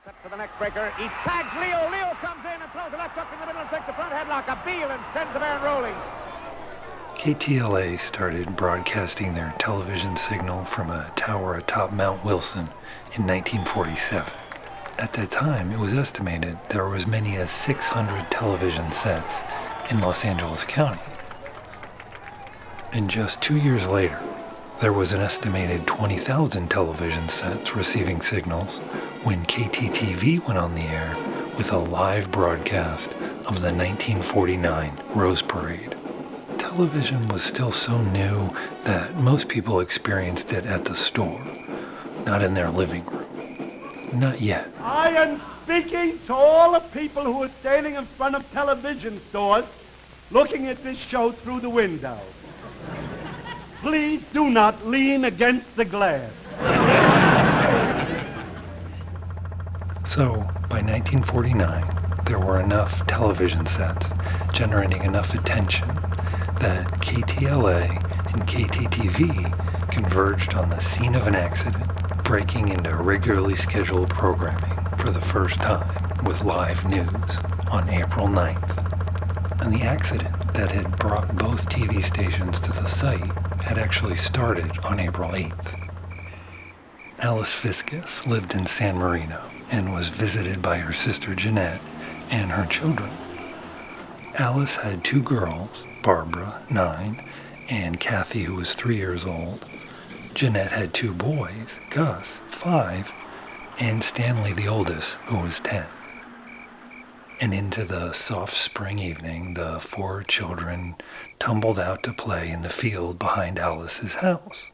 Set for the neck breaker. He tags Leo. Leo comes in and throws a left hook in the middle and takes a front headlock. A Beal and sends the man rolling. KTLA started broadcasting their television signal from a tower atop Mount Wilson in 1947. At that time, it was estimated there were as many as 600 television sets in Los Angeles County. And just 2 years later, there was an estimated 20,000 television sets receiving signals when KTTV went on the air with a live broadcast of the 1949 Rose Parade. Television was still so new that most people experienced it at the store, not in their living room. Not yet. I am speaking to all the people who are standing in front of television stores looking at this show through the window. Please do not lean against the glass. So, by 1949, there were enough television sets generating enough attention that KTLA and KTTV converged on the scene of an accident, breaking into regularly scheduled programming for the first time with live news on April 9th. And the accident that had brought both TV stations to the site had actually started on April 8th. Alice Fiscus lived in San Marino and was visited by her sister Jeanette and her children. Alice had two girls, Barbara, 9, and Kathy, who was 3 years old. Jeanette had two boys, Gus, 5, and Stanley, the oldest, who was 10. And into the soft spring evening, the 4 children tumbled out to play in the field behind Alice's house.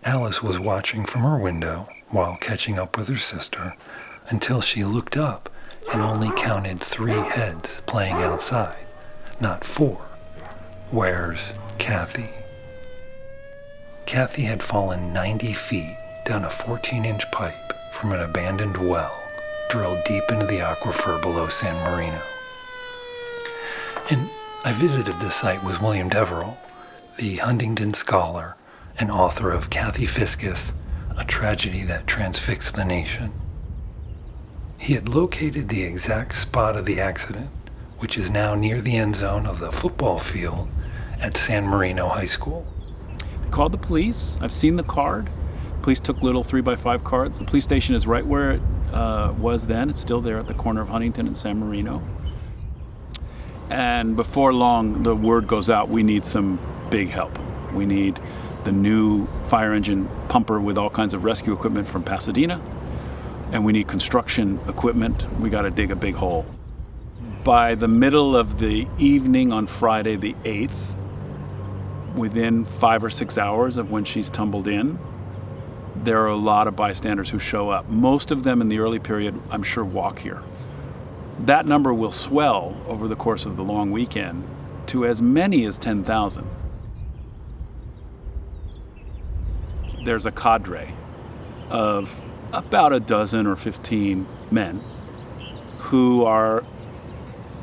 Alice was watching from her window while catching up with her sister until she looked up and only counted 3 heads playing outside, not 4. Where's Kathy? Kathy had fallen 90 feet down a 14-inch pipe from an abandoned well drilled deep into the aquifer below San Marino. And I visited this site with William Deverell, the Huntington scholar and author of Kathy Fiscus, A Tragedy That Transfixed the Nation. He had located the exact spot of the accident, which is now near the end zone of the football field at San Marino High School. They called the police. I've seen the card. Police took little 3x5 cards. The police station is right where it was then. It's still there at the corner of Huntington and San Marino. And before long, the word goes out, we need some big help. We need the new fire engine pumper with all kinds of rescue equipment from Pasadena. And we need construction equipment. We got to dig a big hole. By the middle of the evening on Friday the 8th, within 5 or 6 hours of when she's tumbled in, there are a lot of bystanders who show up. Most of them in the early period, I'm sure, walk here. That number will swell over the course of the long weekend to as many as 10,000. There's a cadre of about a dozen or 15 men who are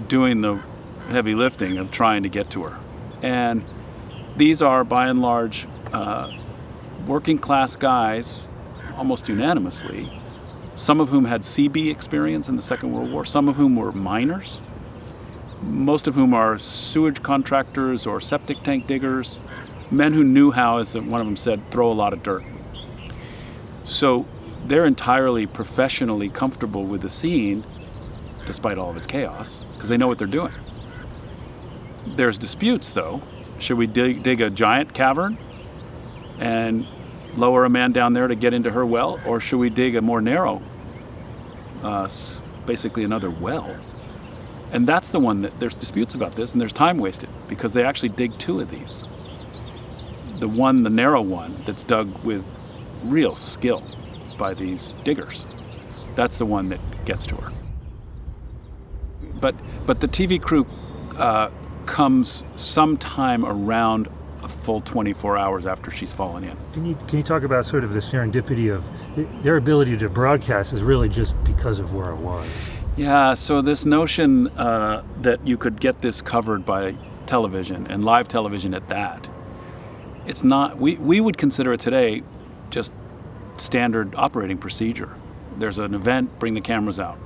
doing the heavy lifting of trying to get to her. And these are, by and large, working class guys, almost unanimously, some of whom had CB experience in the Second World War, some of whom were miners, most of whom are sewage contractors or septic tank diggers, men who knew how, as one of them said, throw a lot of dirt. So they're entirely professionally comfortable with the scene, despite all of its chaos, because they know what they're doing. There's disputes, though. Should we dig a giant cavern and lower a man down there to get into her well, or should we dig a more narrow, basically another well? And that's the one that there's disputes about this, and there's time wasted, because they actually dig 2 of these. The narrow one, that's dug with real skill by these diggers, that's the one that gets to her. But the TV crew comes sometime around a full 24 hours after she's fallen in. Can you talk about sort of the serendipity of their ability to broadcast is really just because of where it was? Yeah, so this notion that you could get this covered by television, and live television at that, it's not, we would consider it today just standard operating procedure. there's an event, bring the cameras out.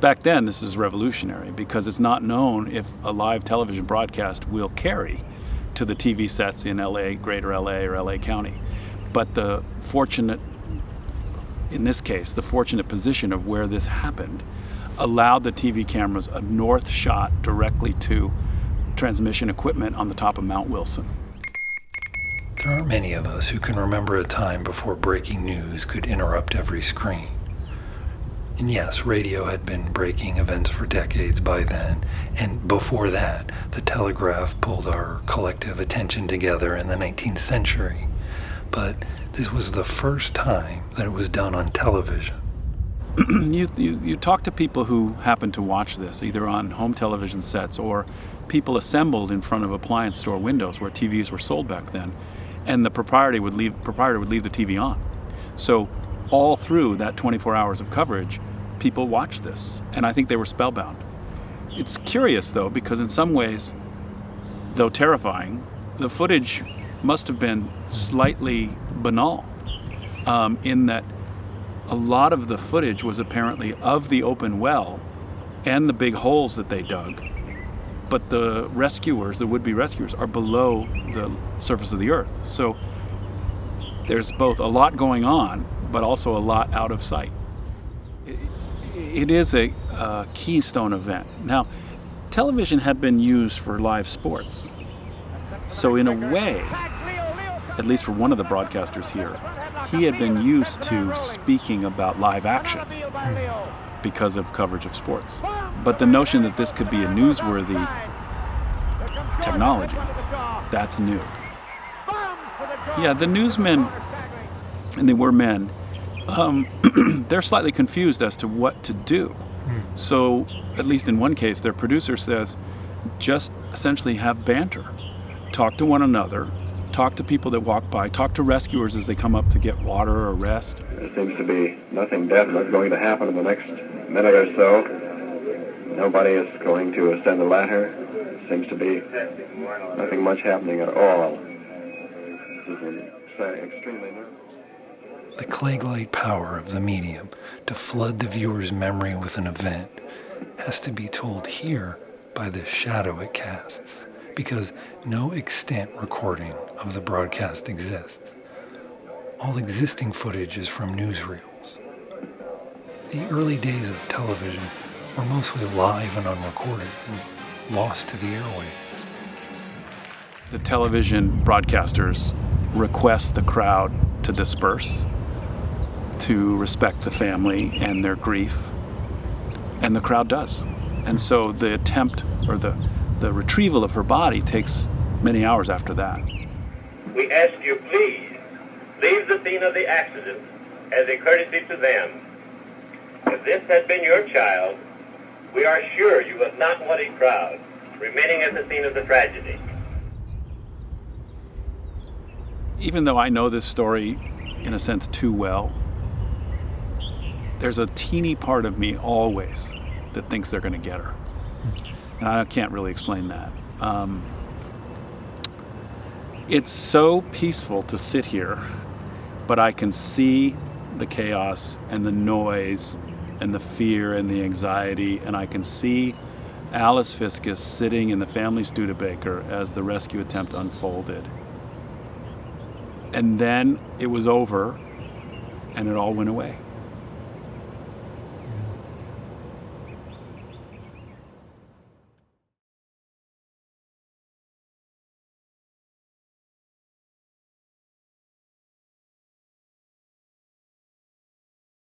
Back then, this is revolutionary because it's not known if a live television broadcast will carry to the TV sets in LA, Greater LA or LA County. But in this case, the fortunate position of where this happened allowed the TV cameras a north shot directly to transmission equipment on the top of Mount Wilson. There aren't many of us who can remember a time before breaking news could interrupt every screen. And yes, radio had been breaking events for decades by then, and before that, the telegraph pulled our collective attention together in the 19th century. But this was the first time that it was done on television. You talk to people who happen to watch this, either on home television sets or people assembled in front of appliance store windows where TVs were sold back then, and the proprietor would leave the TV on. So all through that 24 hours of coverage, people watched this, and I think they were spellbound. It's curious, though, because in some ways, though terrifying, the footage must have been slightly banal, in that a lot of the footage was apparently of the open well and the big holes that they dug, but the would-be rescuers, are below the surface of the earth. So there's both a lot going on, but also a lot out of sight. It is a keystone event. Now, television had been used for live sports. So in a way, at least for one of the broadcasters here, he had been used to speaking about live action because of coverage of sports. But the notion that this could be a newsworthy technology, that's new. Yeah, the newsmen, and they were men, they're slightly confused as to what to do. So, at least in one case, their producer says, just essentially have banter. Talk to one another, talk to people that walk by, talk to rescuers as they come up to get water or rest. There seems to be nothing definite going to happen in the next minute or so. Nobody is going to ascend the ladder. There seems to be nothing much happening at all. This is extremely nervous. The Klieg-light power of the medium to flood the viewer's memory with an event has to be told here by the shadow it casts, because no extant recording of the broadcast exists. All existing footage is from newsreels. The early days of television were mostly live and unrecorded and lost to the airwaves. The television broadcasters request the crowd to disperse, to respect the family and their grief, and the crowd does. And so the attempt, or the retrieval of her body, takes many hours after that. We ask you, please, leave the scene of the accident as a courtesy to them. If this had been your child, we are sure you would not want a crowd remaining at the scene of the tragedy. Even though I know this story, in a sense, too well, there's a teeny part of me always that thinks they're going to get her. And I can't really explain that. It's so peaceful to sit here, but I can see the chaos and the noise and the fear and the anxiety, and I can see Alice Fiscus sitting in the family Studebaker as the rescue attempt unfolded. And then it was over, and it all went away.